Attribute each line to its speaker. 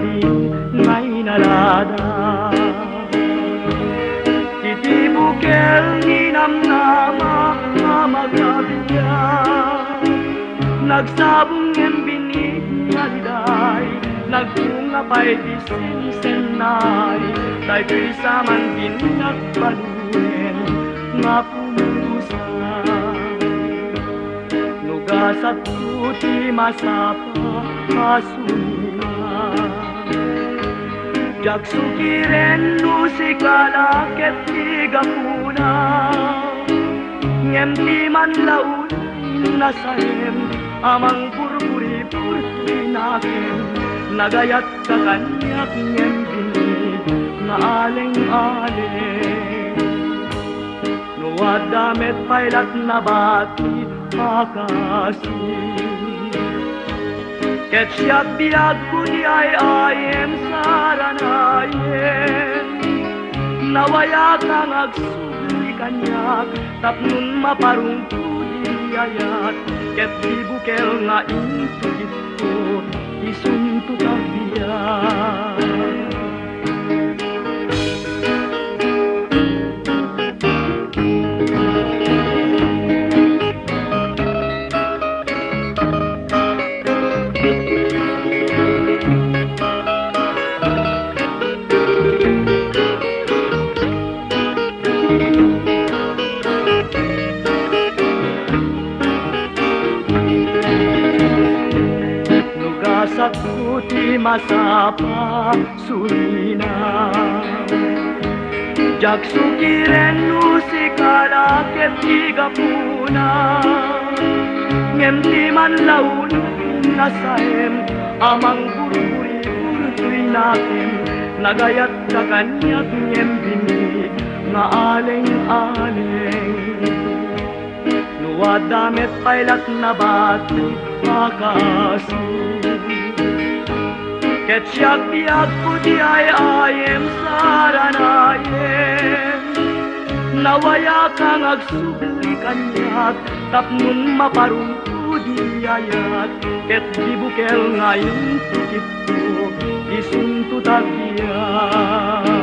Speaker 1: din ngay nalada. Iti bukel ni namnama magkabigya, nagsabong yung binig nga diday, nagtunga pa'y disinsenay, dahil sa man ginagbaluhin nga pumusa. Nugasat kuti masapa kasunina, jagsukiren no si kalaket tigapuna, ngem di man laun nasayem amang burburi-burburi nakin, nagayat sa kanyak ngem binig nga aleng-aleng. Nuwad damit pailat na bati akasi, ket siyak biag ko di ay ayem saranayen, nawaya kang agsuli kanyak tapnun maparungko di ayat, ket di bukel nga into ito isunto tabiyan. Sa kuti masapa sulina, jagsukiren no si kalaket tigapuna, ngem di man laun nasayem amang burburi-burburi natin, nagayat sa kanyak ngem binig nga aleng-aleng. Nuwad damit pailat na bati akasi, ket siyak biag ko di ay ayem saranayen, nawaya kang agsubli kanyak tapnun maparungko di ayat, ket di bukel ngayon tukit ko isunto tagiyan.